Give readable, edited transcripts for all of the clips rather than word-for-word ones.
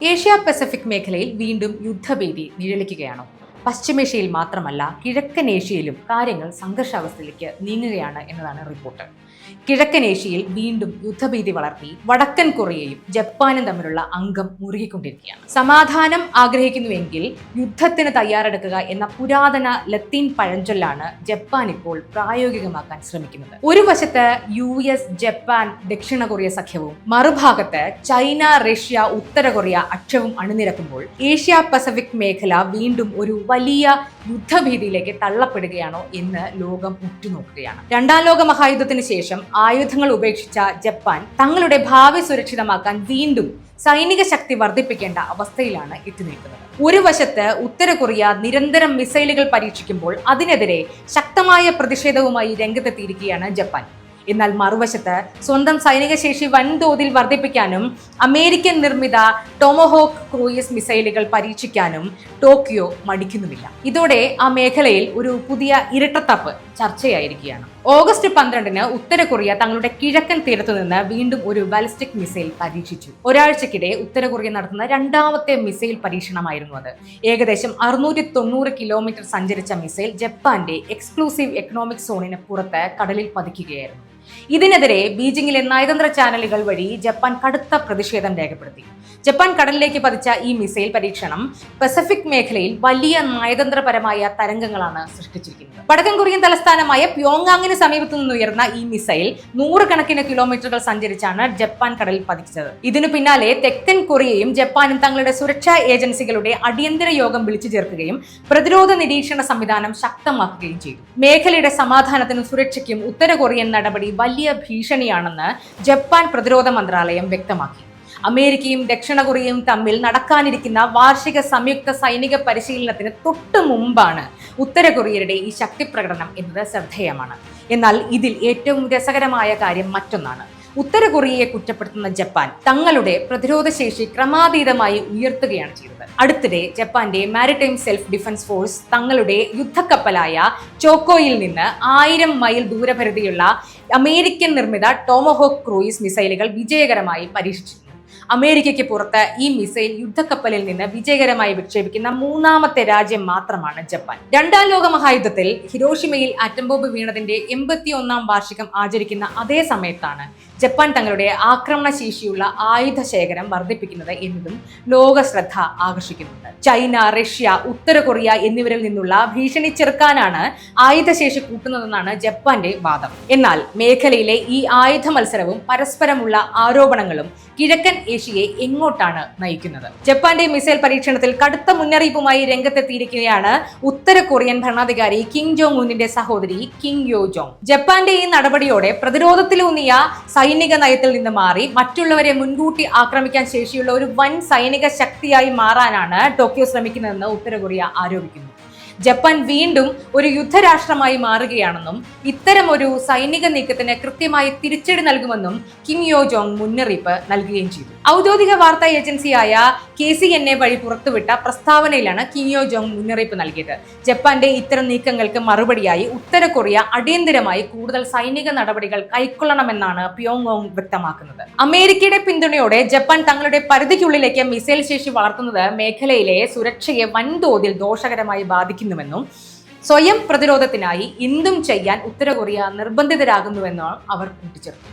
Asia Pacific മേഖലയിൽ വീണ്ടും യുദ്ധഭീതി നിഴലിക്കുകയാണോ? പശ്ചിമേഷ്യയിൽ മാത്രമല്ല കിഴക്കൻ ഏഷ്യയിലും കാര്യങ്ങൾ സംഘർഷാവസ്ഥയിലേക്ക് നീങ്ങുകയാണ് എന്നതാണ് റിപ്പോർട്ട്. കിഴക്കൻ ഏഷ്യയിൽ വീണ്ടും യുദ്ധഭീതി വളർത്തി വടക്കൻ കൊറിയയും ജപ്പാനും തമ്മിലുള്ള അംഗം മുറുകിക്കൊണ്ടിരിക്കുകയാണ്. സമാധാനം ആഗ്രഹിക്കുന്നുവെങ്കിൽ യുദ്ധത്തിന് തയ്യാറെടുക്കുക എന്ന പുരാതന ലത്തീൻ പഴഞ്ചൊല്ലാണ് ജപ്പാൻ ഇപ്പോൾ പ്രായോഗികമാക്കാൻ ശ്രമിക്കുന്നത്. ഒരു വശത്ത് US, ജപ്പാൻ, ദക്ഷിണ കൊറിയ സഖ്യവും മറുഭാഗത്ത് ചൈന, റഷ്യ, ഉത്തര കൊറിയ അക്ഷവും അണിനിരക്കുമ്പോൾ ഏഷ്യ പസഫിക് മേഖല വീണ്ടും ഒരു വലിയ യുദ്ധഭീതിയിലേക്ക് തള്ളപ്പെടുകയാണോ എന്ന് ലോകം ഉറ്റുനോക്കുകയാണ്. രണ്ടാം ലോക മഹായുദ്ധത്തിന് ശേഷം ആയുധങ്ങൾ ഉപേക്ഷിച്ച ജപ്പാൻ തങ്ങളുടെ ഭാവി സുരക്ഷിതമാക്കാൻ വീണ്ടും സൈനിക ശക്തി വർദ്ധിപ്പിക്കേണ്ട അവസ്ഥയിലാണ് എത്തിനിൽക്കുന്നത്. ഒരു വശത്ത് ഉത്തര കൊറിയ നിരന്തരം മിസൈലുകൾ പരീക്ഷിക്കുമ്പോൾ അതിനെതിരെ ശക്തമായ പ്രതിഷേധവുമായി രംഗത്തെത്തിയിരിക്കുകയാണ് ജപ്പാൻ. എന്നാൽ മറുവശത്ത് സ്വന്തം സൈനിക ശേഷി വൻതോതിൽ വർദ്ധിപ്പിക്കാനും അമേരിക്കൻ നിർമ്മിത ടോമഹോക്ക് ക്രൂയിസ് മിസൈലുകൾ പരീക്ഷിക്കാനും ടോക്കിയോ മടിക്കുന്നുമില്ല. ഇതോടെ ആ മേഖലയിൽ ഒരു പുതിയ ഇരട്ടത്താപ്പ് ചർച്ചയായിരിക്കുകയാണ്. ഓഗസ്റ്റ് 12-ന് ഉത്തര കൊറിയ തങ്ങളുടെ കിഴക്കൻ തീരത്തു നിന്ന് വീണ്ടും ഒരു ബാലിസ്റ്റിക് മിസൈൽ പരീക്ഷിച്ചു. ഒരാഴ്ചക്കിടെ ഉത്തര കൊറിയ നടത്തുന്ന രണ്ടാമത്തെ മിസൈൽ പരീക്ഷണമായിരുന്നു അത്. ഏകദേശം 690 കിലോമീറ്റർ സഞ്ചരിച്ച മിസൈൽ ജപ്പാന്റെ എക്സ്ക്ലൂസീവ് എക്കണോമിക് സോണിന് പുറത്ത് കടലിൽ പതിക്കുകയായിരുന്നു. ഇതിനെതിരെ ബീജിംഗിലെ നയതന്ത്ര ചാനലുകൾ വഴി ജപ്പാൻ കടുത്ത പ്രതിഷേധം രേഖപ്പെടുത്തി. ജപ്പാൻ കടലിലേക്ക് പതിച്ച ഈ മിസൈൽ പരീക്ഷണം പസഫിക് മേഖലയിൽ വലിയ നയതന്ത്രപരമായ തരംഗങ്ങളാണ് സൃഷ്ടിച്ചിരിക്കുന്നത്. വടക്കൻ കൊറിയൻ തലസ്ഥാനമായ പ്യോങ്യാങ്ങിന് സമീപത്തു നിന്നുയർന്ന ഈ മിസൈൽ 100 കണക്കിന് കിലോമീറ്ററുകൾ സഞ്ചരിച്ചാണ് ജപ്പാൻ കടലിൽ പതിച്ചത്. ഇതിനു പിന്നാലെ തെക്കൻ കൊറിയയും ജപ്പാനും തങ്ങളുടെ സുരക്ഷാ ഏജൻസികളുടെ അടിയന്തര യോഗം വിളിച്ചു ചേർക്കുകയും പ്രതിരോധ നിരീക്ഷണ സംവിധാനം ശക്തമാക്കുകയും ചെയ്തു. മേഖലയുടെ സമാധാനത്തിനും സുരക്ഷയ്ക്കും ഉത്തര കൊറിയൻ നടപടി വലിയ ഭീഷണിയാണെന്ന് ജപ്പാൻ പ്രതിരോധ മന്ത്രാലയം വ്യക്തമാക്കി. അമേരിക്കയും ദക്ഷിണ കൊറിയയും തമ്മിൽ നടക്കാനിരിക്കുന്ന വാർഷിക സംയുക്ത സൈനിക പരിശീലനത്തിന് തൊട്ടു മുമ്പാണ് ഉത്തര കൊറിയയുടെ ഈ ശക്തി പ്രകടനം എന്നത് ശ്രദ്ധേയമാണ്. എന്നാൽ ഇതിൽ ഏറ്റവും രസകരമായ കാര്യം മറ്റൊന്നാണ്. ഉത്തര കൊറിയയെ കുറ്റപ്പെടുത്തുന്ന ജപ്പാൻ തങ്ങളുടെ പ്രതിരോധ ശേഷി ക്രമാതീതമായി ഉയർത്തുകയാണ് ചെയ്തത്. അടുത്തിടെ ജപ്പാന്റെ മാരിടൈം സെൽഫ് ഡിഫൻസ് ഫോഴ്സ് തങ്ങളുടെ യുദ്ധക്കപ്പലായ ചോക്കോയിൽ നിന്ന് 1000 മൈൽ ദൂരപരിധിയുള്ള അമേരിക്കൻ നിർമ്മിത ടോമഹോക്ക് ക്രൂയിസ് മിസൈലുകൾ വിജയകരമായി പരീക്ഷിച്ചിരുന്നു. അമേരിക്കയ്ക്ക് പുറത്ത് ഈ മിസൈൽ യുദ്ധക്കപ്പലിൽ നിന്ന് വിജയകരമായി വിക്ഷേപിക്കുന്ന 3ാമത്തെ രാജ്യം മാത്രമാണ് ജപ്പാൻ. രണ്ടാം ലോക മഹായുദ്ധത്തിൽ ഹിരോഷിമയിൽ ആറ്റം ബോംബ് വീണതിന്റെ 81ാം വാർഷികം ആചരിക്കുന്ന അതേ സമയത്താണ് ജപ്പാൻ തങ്ങളുടെ ആക്രമണശേഷിയുള്ള ആയുധ ശേഖരം വർദ്ധിപ്പിക്കുന്നത് എന്നതും ലോക ശ്രദ്ധ ആകർഷിക്കുന്നുണ്ട്. ചൈന, റഷ്യ, ഉത്തര കൊറിയ എന്നിവരിൽ നിന്നുള്ള ഭീഷണി ചെറുക്കാനാണ് ആയുധശേഷി കൂട്ടുന്നതെന്നാണ് ജപ്പാന്റെ വാദം. എന്നാൽ മേഖലയിലെ ഈ ആയുധ മത്സരവും പരസ്പരമുള്ള ആരോപണങ്ങളും കിഴക്കൻ ഏഷ്യയെ എങ്ങോട്ടാണ് നയിക്കുന്നത്? ജപ്പാന്റെ മിസൈൽ പരീക്ഷണത്തിൽ കടുത്ത മുന്നറിയിപ്പുമായി രംഗത്തെത്തിയിരിക്കുകയാണ് ഉത്തര കൊറിയൻ ഭരണാധികാരി കിം ജോങ് ഉന്നിന്റെ സഹോദരി കിം യോ ജോങ്. ജപ്പാന്റെ ഈ നടപടിയോടെ പ്രതിരോധത്തിലൂന്നിയ സൈനിക നയത്തിൽ നിന്ന് മാറി മറ്റുള്ളവരെ മുൻകൂട്ടി ആക്രമിക്കാൻ ശേഷിയുള്ള ഒരു വൻ സൈനിക ശക്തിയായി മാറാനാണ് ടോക്കിയോ ശ്രമിക്കുന്നതെന്ന് ഉത്തര കൊറിയ ആരോപിക്കുന്നു. ജപ്പാൻ വീണ്ടും ഒരു യുദ്ധരാഷ്ട്രമായി മാറുകയാണെന്നും ഇത്തരം ഒരു സൈനിക നീക്കത്തിന് കൃത്യമായി തിരിച്ചടി നൽകുമെന്നും കിം യോ ജോങ് മുന്നറിയിപ്പ് നൽകുകയും ചെയ്തു. ഔദ്യോഗിക വാർത്താ ഏജൻസിയായ KCNA വഴി പുറത്തുവിട്ട പ്രസ്താവനയിലാണ് കിം യോ ജോങ് മുന്നറിയിപ്പ് നൽകിയത്. ജപ്പാന്റെ ഇത്തരം നീക്കങ്ങൾക്ക് മറുപടിയായി ഉത്തര കൊറിയ അടിയന്തരമായി കൂടുതൽ സൈനിക നടപടികൾ കൈക്കൊള്ളണമെന്നാണ് പ്യോങ്യോങ് വ്യക്തമാക്കുന്നത്. അമേരിക്കയുടെ പിന്തുണയോടെ ജപ്പാൻ തങ്ങളുടെ പരിധിക്കുള്ളിലേക്ക് മിസൈൽ ശേഷി വളർത്തുന്നത് മേഖലയിലെ സുരക്ഷയെ വൻതോതിൽ ദോഷകരമായി ബാധിക്കുന്നുവെന്നും സ്വയം പ്രതിരോധത്തിനായി എന്തും ചെയ്യാൻ ഉത്തര കൊറിയ നിർബന്ധിതരാകുന്നുവെന്നും അവർ കൂട്ടിച്ചേർത്തു.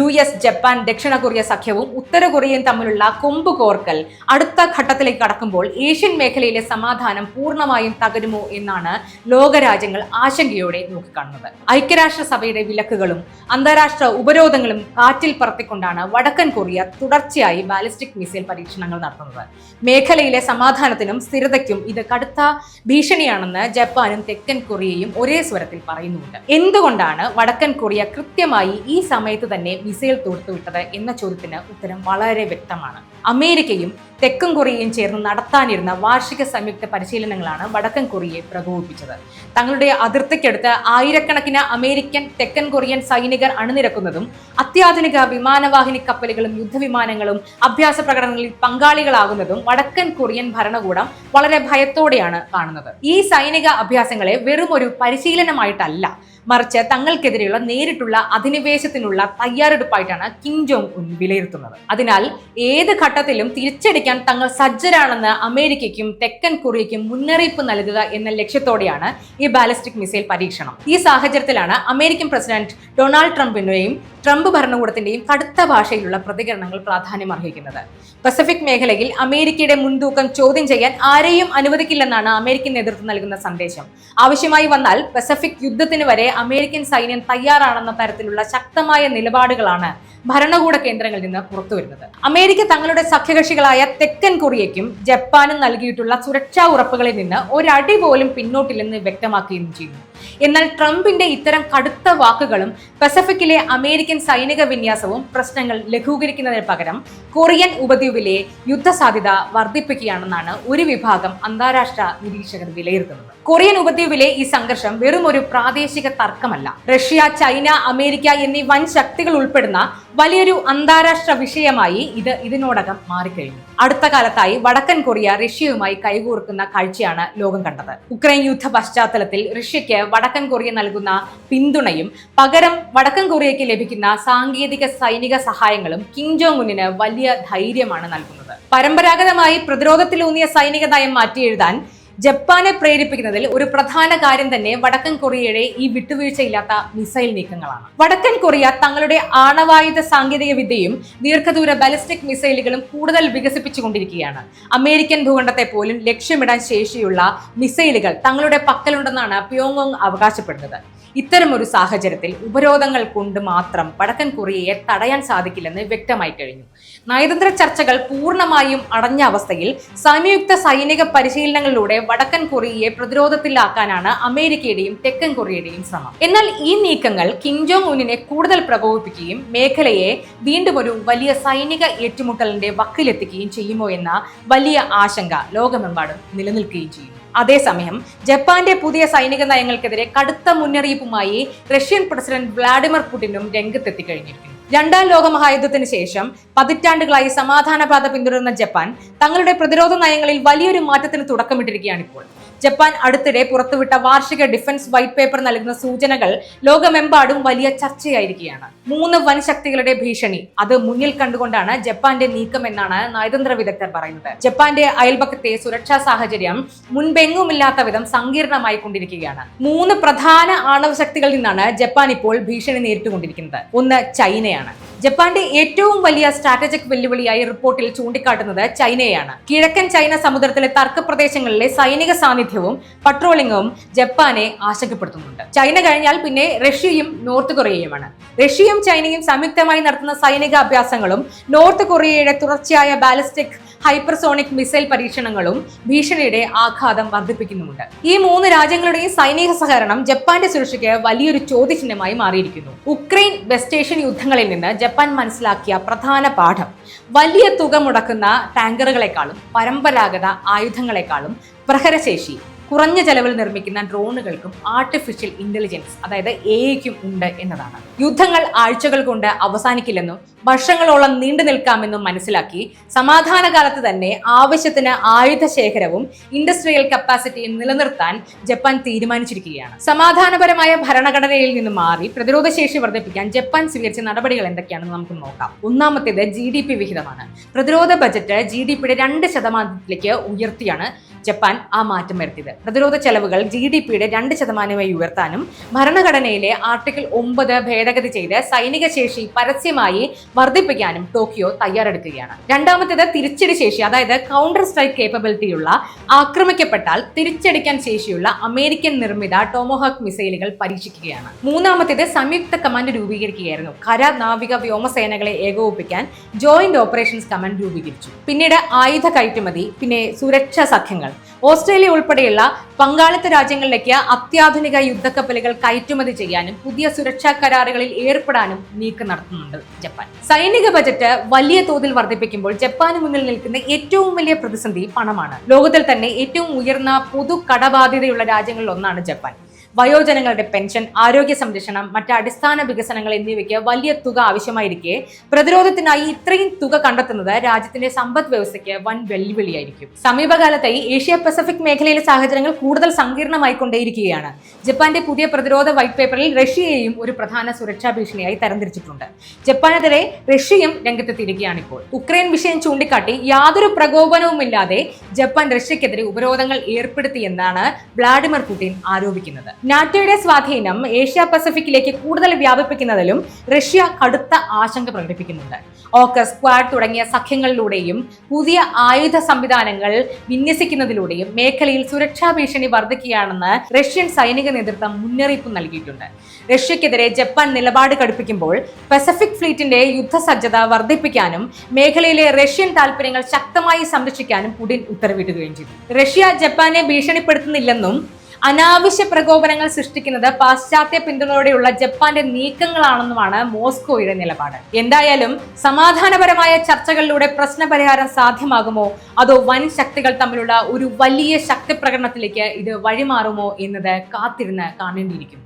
US, ജപ്പാൻ, ദക്ഷിണ കൊറിയ സഖ്യവും ഉത്തര കൊറിയയും തമ്മിലുള്ള കൊമ്പ് കോർക്കൽ അടുത്ത ഘട്ടത്തിലേക്ക് കടക്കുമ്പോൾ ഏഷ്യൻ മേഖലയിലെ സമാധാനം പൂർണ്ണമായും തകരുമോ എന്നാണ് ലോകരാജ്യങ്ങൾ ആശങ്കയോടെ നോക്കിക്കാണുന്നത്. ഐക്യരാഷ്ട്രസഭയുടെ വിലക്കുകളും അന്താരാഷ്ട്ര ഉപരോധങ്ങളും കാറ്റിൽ പറത്തിക്കൊണ്ടാണ് വടക്കൻ കൊറിയ തുടർച്ചയായി ബാലിസ്റ്റിക് മിസൈൽ പരീക്ഷണങ്ങൾ നടത്തുന്നത്. മേഖലയിലെ സമാധാനത്തിനും സ്ഥിരതയ്ക്കും ഇത് കടുത്ത ഭീഷണിയാണെന്ന് ജപ്പാനും തെക്കൻ കൊറിയയും ഒരേ സ്വരത്തിൽ പറയുന്നുണ്ട്. എന്തുകൊണ്ടാണ് വടക്കൻ കൊറിയ കൃത്യമായി ഈ സമയത്ത് തന്നെ മിസൈൽ തൊടുത്തുവിട്ടത് എന്ന ചോദ്യത്തിന് ഉത്തരം വളരെ വ്യക്തമാണ്. അമേരിക്കയും തെക്കൻ കൊറിയയും ചേർന്ന് നടത്താനിരുന്ന വാർഷിക സംയുക്ത പരിശീലനങ്ങളാണ് വടക്കൻ കൊറിയയെ പ്രകോപിപ്പിച്ചത്. തങ്ങളുടെ അതിർത്തിക്കടുത്ത് ആയിരക്കണക്കിന് അമേരിക്കൻ, തെക്കൻ കൊറിയൻ സൈനികർ അണിനിരക്കുന്നതും അത്യാധുനിക വിമാനവാഹിനി കപ്പലുകളും യുദ്ധവിമാനങ്ങളും അഭ്യാസ പ്രകടനങ്ങളിൽ പങ്കാളികളാകുന്നതും വടക്കൻ കൊറിയൻ ഭരണകൂടം വളരെ ഭയത്തോടെയാണ് കാണുന്നത്. ഈ സൈനിക അഭ്യാസങ്ങളെ വെറും ഒരു പരിശീലനമായിട്ടല്ല, മറിച്ച് തങ്ങൾക്കെതിരെയുള്ള നേരിട്ടുള്ള അധിനിവേശത്തിനുള്ള തയ്യാറെടുപ്പായിട്ടാണ് കിം ജോങ് ഉൻ വിലയിരുത്തുന്നത്. അതിനാൽ ഏത് ഘട്ടത്തിലും തിരിച്ചടിക്കാൻ തങ്ങൾ സജ്ജരാണെന്ന് അമേരിക്കയ്ക്കും തെക്കൻ കൊറിയയ്ക്കും മുന്നറിയിപ്പ് നൽകുക എന്ന ലക്ഷ്യത്തോടെയാണ് ഈ ബാലിസ്റ്റിക് മിസൈൽ പരീക്ഷണം. ഈ സാഹചര്യത്തിലാണ് അമേരിക്കൻ പ്രസിഡന്റ് ഡൊണാൾഡ് ട്രംപിന്റെയും ട്രംപ് ഭരണകൂടത്തിന്റെയും കടുത്ത ഭാഷയിലുള്ള പ്രതികരണങ്ങൾ പ്രാധാന്യം അർഹിക്കുന്നത്. പസഫിക് മേഖലയിൽ അമേരിക്കയുടെ മുൻതൂക്കം ചോദ്യം ചെയ്യാൻ ആരെയും അനുവദിക്കില്ലെന്നാണ് അമേരിക്കൻ നേതൃത്വം നൽകുന്ന സന്ദേശം. ആവശ്യമായി വന്നാൽ പസഫിക് യുദ്ധത്തിന് വരെ അമേരിക്കൻ സൈന്യം തയ്യാറാണെന്ന തരത്തിലുള്ള ശക്തമായ നിലപാടുകളാണ് ഭരണകൂട കേന്ദ്രങ്ങളിൽ നിന്ന് പുറത്തുവരുന്നത്. അമേരിക്ക തങ്ങളുടെ സഖ്യകക്ഷികളായ തെക്കൻ കൊറിയയ്ക്കും ജപ്പാനും നൽകിയിട്ടുള്ള സുരക്ഷാ ഉറപ്പുകളിൽ നിന്ന് ഒരടി പോലും പിന്നോട്ടില്ലെന്ന് വ്യക്തമാക്കുകയും ചെയ്യുന്നു. എന്നാൽ ട്രംപിന്റെ ഇത്തരം കടുത്ത വാക്കുകളും പസഫിക്കിലെ അമേരിക്കൻ സൈനിക വിന്യാസവും പ്രശ്നങ്ങൾ ലഘൂകരിക്കുന്നതിന് പകരം കൊറിയൻ ഉപദ്വീപിലെ യുദ്ധസാധ്യത വർദ്ധിപ്പിക്കുകയാണെന്നാണ് ഒരു വിഭാഗം അന്താരാഷ്ട്ര നിരീക്ഷകർ വിലയിരുത്തുന്നത്. കൊറിയൻ ഉപദ്വീപിലെ ഈ സംഘർഷം വെറും ഒരു പ്രാദേശിക തർക്കമല്ല. റഷ്യ, ചൈന, അമേരിക്ക എന്നീ വൻ ശക്തികൾ ഉൾപ്പെടുന്ന വലിയൊരു അന്താരാഷ്ട്ര വിഷയമായി ഇത് ഇതിനോടകം മാറിക്കഴിഞ്ഞു. അടുത്ത കാലത്തായി വടക്കൻ കൊറിയ റഷ്യയുമായി കൈകോർക്കുന്ന കാഴ്ചയാണ് ലോകം കണ്ടത്. ഉക്രൈൻ യുദ്ധ പശ്ചാത്തലത്തിൽ റഷ്യയ്ക്ക് വടക്കൻ കൊറിയ നൽകുന്ന പിന്തുണയും പകരം വടക്കൻ കൊറിയയ്ക്ക് ലഭിക്കുന്ന സാങ്കേതിക സൈനിക സഹായങ്ങളും കിം ജോങ് ഉന്നിന് വലിയ ധൈര്യമാണ് നൽകുന്നത്. പരമ്പരാഗതമായി പ്രതിരോധത്തിലൂന്നിയ സൈനിക നയം മാറ്റിയെഴുതാൻ ജപ്പാനെ പ്രേരിപ്പിക്കുന്നതിൽ ഒരു പ്രധാന കാര്യം തന്നെ വടക്കൻ കൊറിയയുടെ ഈ വിട്ടുവീഴ്ചയില്ലാത്ത മിസൈൽ നീക്കങ്ങളാണ്. വടക്കൻ കൊറിയ തങ്ങളുടെ ആണവായുധ സാങ്കേതിക വിദ്യയും ദീർഘദൂര ബാലിസ്റ്റിക് മിസൈലുകളും കൂടുതൽ വികസിപ്പിച്ചുകൊണ്ടിരിക്കുകയാണ്. അമേരിക്കൻ ഭൂഖണ്ഡത്തെ പോലും ലക്ഷ്യമിടാൻ ശേഷിയുള്ള മിസൈലുകൾ തങ്ങളുടെ പക്കലുണ്ടെന്നാണ് പ്യോങ്യോങ് അവകാശപ്പെടുന്നത്. ഇത്തരമൊരു സാഹചര്യത്തിൽ ഉപരോധങ്ങൾ കൊണ്ട് മാത്രം വടക്കൻ കൊറിയയെ തടയാൻ സാധിക്കില്ലെന്ന് വ്യക്തമായി കഴിഞ്ഞു. നയതന്ത്ര ചർച്ചകൾ പൂർണ്ണമായും അടഞ്ഞ അവസ്ഥയിൽ സംയുക്ത സൈനിക പരിശീലനങ്ങളിലൂടെ വടക്കൻ കൊറിയയെ പ്രതിരോധത്തിലാക്കാനാണ് അമേരിക്കയുടെയും തെക്കൻ കൊറിയയുടെയും ശ്രമം. എന്നാൽ ഈ നീക്കങ്ങൾ കിം ജോങ് ഉന്നിനെ കൂടുതൽ പ്രകോപിപ്പിക്കുകയും മേഖലയെ വീണ്ടും ഒരു വലിയ സൈനിക ഏറ്റുമുട്ടലിന്റെ വക്കിലെത്തിക്കുകയും ചെയ്യുമോ എന്ന വലിയ ആശങ്ക ലോകമെമ്പാടും നിലനിൽക്കുകയും ചെയ്യും. അതേസമയം ജപ്പാന്റെ പുതിയ സൈനിക നയങ്ങൾക്കെതിരെ കടുത്ത മുന്നറിയിപ്പുമായി റഷ്യൻ പ്രസിഡന്റ് വ്ളാഡിമിർ പുടിനും രംഗത്തെത്തിക്കഴിഞ്ഞിരിക്കുന്നു. രണ്ടാം ലോക മഹായുദ്ധത്തിന് ശേഷം പതിറ്റാണ്ടുകളായി സമാധാനപാത പിന്തുടരുന്ന ജപ്പാൻ തങ്ങളുടെ പ്രതിരോധ നയങ്ങളിൽ വലിയൊരു മാറ്റത്തിന് തുടക്കമിട്ടിരിക്കുകയാണിപ്പോൾ. ജപ്പാൻ അടുത്തിടെ പുറത്തുവിട്ട വാർഷിക ഡിഫൻസ് വൈറ്റ് പേപ്പർ നൽകുന്ന സൂചനകൾ ലോകമെമ്പാടും വലിയ ചർച്ചയായിരിക്കുകയാണ്. 3 വൻ ശക്തികളുടെ ഭീഷണി അത് മുന്നിൽ കണ്ടുകൊണ്ടാണ് ജപ്പാന്റെ നീക്കം എന്നാണ് നയതന്ത്ര വിദഗ്ധർ പറയുന്നത്. ജപ്പാന്റെ അയൽപക്കത്തെ സുരക്ഷാ സാഹചര്യം മുൻപെങ്ങുമില്ലാത്ത വിധം സങ്കീർണമായി കൊണ്ടിരിക്കുകയാണ്. 3 പ്രധാന ആണവ ശക്തികളിൽ നിന്നാണ് ജപ്പാൻ ഇപ്പോൾ ഭീഷണി നേരിട്ടുകൊണ്ടിരിക്കുന്നത്. ഒന്ന് ചൈനയാണ്. ജപ്പാന്റെ ഏറ്റവും വലിയ സ്ട്രാറ്റജിക് വെല്ലുവിളിയായി റിപ്പോർട്ടിൽ ചൂണ്ടിക്കാട്ടുന്നത് ചൈനയാണ്. കിഴക്കൻ ചൈന സമുദ്രത്തിലെ തർക്ക പ്രദേശങ്ങളിലെ സൈനിക സാന്നിധ്യവും പട്രോളിംഗും ജപ്പാനെ ആശങ്കപ്പെടുത്തുന്നുണ്ട്. ചൈന കഴിഞ്ഞാൽ പിന്നെ റഷ്യയും നോർത്ത് കൊറിയയുമാണ്. റഷ്യയും ചൈനയും സംയുക്തമായി നടത്തുന്ന സൈനിക അഭ്യാസങ്ങളും നോർത്ത് കൊറിയയുടെ തുടർച്ചയായ ബാലിസ്റ്റിക് ഹൈപ്പർസോണിക് മിസൈൽ പരീക്ഷണങ്ങളും ഭീഷണിയുടെ ആഘാതം വർദ്ധിപ്പിക്കുന്നുമുണ്ട്. ഈ 3 രാജ്യങ്ങളുടെയും സൈനിക സഹകരണം ജപ്പാന്റെ സുരക്ഷയ്ക്ക് വലിയൊരു ചോദ്യചിഹ്നമായി മാറിയിരിക്കുന്നു. ഉക്രൈൻ വെസ്റ്റ് ഏഷ്യൻ യുദ്ധങ്ങളിൽ നിന്ന് ജപ്പാൻ മനസ്സിലാക്കിയ പ്രധാന പാഠം വലിയ തുക മുടക്കുന്ന ടാങ്കറുകളെക്കാളും പരമ്പരാഗത ആയുധങ്ങളെക്കാളും പ്രഹരശേഷി കുറഞ്ഞ ചെലവിൽ നിർമ്മിക്കുന്ന ഡ്രോണുകൾക്കും ആർട്ടിഫിഷ്യൽ ഇന്റലിജൻസ് അതായത് എഐക്കും ഉണ്ട് എന്നതാണ്. യുദ്ധങ്ങൾ ആഴ്ചകൾ കൊണ്ട് അവസാനിക്കില്ലെന്നും വർഷങ്ങളോളം നീണ്ടു നിൽക്കാമെന്നും മനസ്സിലാക്കി സമാധാന കാലത്ത് തന്നെ ആവശ്യത്തിന് ആയുധ ശേഖരവും ഇൻഡസ്ട്രിയൽ കപ്പാസിറ്റിയും നിലനിർത്താൻ ജപ്പാൻ തീരുമാനിച്ചിരിക്കുകയാണ്. സമാധാനപരമായ ഭരണഘടനയിൽ നിന്ന് മാറി പ്രതിരോധ ശേഷി വർദ്ധിപ്പിക്കാൻ ജപ്പാൻ സ്വീകരിച്ച നടപടികൾ എന്തൊക്കെയാണെന്ന് നമുക്ക് നോക്കാം. ഒന്നാമത്തേത് GDP വിഹിതമാണ്. പ്രതിരോധ ബജറ്റ് GDPയുടെ 2% ഉയർത്തിയാണ് ജപ്പാൻ ആ മാറ്റം വരുത്തിയത്. പ്രതിരോധ ചെലവുകൾ GDPയുടെ 2% ഉയർത്താനും ഭരണഘടനയിലെ ആർട്ടിക്കിൾ 9 ഭേദഗതി ചെയ്ത് സൈനിക ശേഷി പരസ്യമായി വർദ്ധിപ്പിക്കാനും ടോക്കിയോ തയ്യാറെടുക്കുകയാണ്. രണ്ടാമത്തേത് തിരിച്ചടി ശേഷി, അതായത് കൗണ്ടർ സ്ട്രൈക്ക് കേപ്പബിലിറ്റിയുള്ള ആക്രമിക്കപ്പെട്ടാൽ തിരിച്ചടിക്കാൻ ശേഷിയുള്ള അമേരിക്കൻ നിർമ്മിത ടോമോഹാക്ക് മിസൈലുകൾ പരീക്ഷിക്കുകയാണ്. മൂന്നാമത്തേത് സംയുക്ത കമാൻഡ് രൂപീകരിക്കുകയായിരുന്നു. കര, നാവിക, വ്യോമസേനകളെ ഏകോപിപ്പിക്കാൻ ജോയിന്റ് ഓപ്പറേഷൻസ് കമാൻഡ് രൂപീകരിച്ചു. പിന്നീട് ആയുധ കയറ്റുമതി, പിന്നെ സുരക്ഷാ സഖ്യങ്ങൾ. ഓസ്ട്രേലിയ ഉൾപ്പെടെയുള്ള പങ്കാളിത്ത രാജ്യങ്ങളിലേക്ക് അത്യാധുനിക യുദ്ധക്കപ്പലുകൾ കയറ്റുമതി ചെയ്യാനും പുതിയ സുരക്ഷാ കരാറുകളിൽ ഏർപ്പെടാനും നീക്കം നടത്തുന്നുണ്ട് ജപ്പാൻ. സൈനിക ബജറ്റ് വലിയ തോതിൽ വർദ്ധിപ്പിക്കുമ്പോൾ ജപ്പാന് മുന്നിൽ നിൽക്കുന്ന ഏറ്റവും വലിയ പ്രതിസന്ധി പണമാണ്. ലോകത്തിൽ തന്നെ ഏറ്റവും ഉയർന്ന പൊതു കടബാധ്യതയുള്ള രാജ്യങ്ങളിൽ ഒന്നാണ് ജപ്പാൻ. വയോജനങ്ങളുടെ പെൻഷൻ, ആരോഗ്യ സംരക്ഷണം, മറ്റ് അടിസ്ഥാന വികസനങ്ങൾ എന്നിവയ്ക്ക് വലിയ തുക ആവശ്യമായിരിക്കെ പ്രതിരോധത്തിനായി ഇത്രയും തുക കണ്ടെത്തുന്നത് രാജ്യത്തിന്റെ സമ്പദ് വ്യവസ്ഥയ്ക്ക് വൻ വെല്ലുവിളിയായിരിക്കും. സമീപകാലത്തായി ഏഷ്യ പസഫിക് മേഖലയിലെ സാഹചര്യങ്ങൾ കൂടുതൽ സങ്കീർണമായിക്കൊണ്ടേയിരിക്കുകയാണ്. ജപ്പാന്റെ പുതിയ പ്രതിരോധ വൈറ്റ് പേപ്പറിൽ റഷ്യയെയും ഒരു പ്രധാന സുരക്ഷാ ഭീഷണിയായി തരംതിരിച്ചിട്ടുണ്ട്. ജപ്പാനെതിരെ റഷ്യയും രംഗത്തെത്തിയിരിക്കുകയാണിപ്പോൾ. ഉക്രൈൻ വിഷയം ചൂണ്ടിക്കാട്ടി യാതൊരു പ്രകോപനവുമില്ലാതെ ജപ്പാൻ റഷ്യക്കെതിരെ ഉപരോധങ്ങൾ ഏർപ്പെടുത്തിയെന്നാണ് വ്ളാഡിമിർ പുടിൻ ആരോപിക്കുന്നത്. നാറ്റോയുടെ സ്വാധീനം ഏഷ്യ പസഫിക്കിലേക്ക് കൂടുതൽ വ്യാപിപ്പിക്കുന്നതിലും റഷ്യ കടുത്ത ആശങ്ക പ്രകടിപ്പിക്കുന്നുണ്ട്. ഓക്കസ്, ക്വാഡ് തുടങ്ങിയ സഖ്യങ്ങളിലൂടെയും പുതിയ ആയുധ സംവിധാനങ്ങൾ വിന്യസിക്കുന്നതിലൂടെയും മേഖലയിൽ സുരക്ഷാ ഭീഷണി വർദ്ധിക്കുകയാണെന്ന് റഷ്യൻ സൈനിക നേതൃത്വം മുന്നറിയിപ്പ് നൽകിയിട്ടുണ്ട്. റഷ്യക്കെതിരെ ജപ്പാൻ നിലപാട് കടുപ്പിക്കുമ്പോൾ പസഫിക് ഫ്ലീറ്റിന്റെ യുദ്ധസജ്ജത വർദ്ധിപ്പിക്കാനും മേഖലയിലെ റഷ്യൻ താൽപര്യങ്ങൾ ശക്തമായി സംരക്ഷിക്കാനും പുടിൻ ഉത്തരവിടുകയും ചെയ്തു. റഷ്യ ജപ്പാനെ ഭീഷണിപ്പെടുത്തുന്നില്ലെന്നും അനാവശ്യ പ്രകോപനങ്ങൾ സൃഷ്ടിക്കുന്നത് പാശ്ചാത്യ പിന്തുണയോടെയുള്ള ജപ്പാന്റെ നീക്കങ്ങളാണെന്നുമാണ് മോസ്കോയുടെ നിലപാട്. എന്തായാലും സമാധാനപരമായ ചർച്ചകളിലൂടെ പ്രശ്നപരിഹാരം സാധ്യമാകുമോ, അതോ വൻ ശക്തികൾ തമ്മിലുള്ള ഒരു വലിയ ശക്തി പ്രകടനത്തിലേക്ക് ഇത് വഴിമാറുമോ എന്നത് കാത്തിരുന്ന് കാണേണ്ടിയിരിക്കും.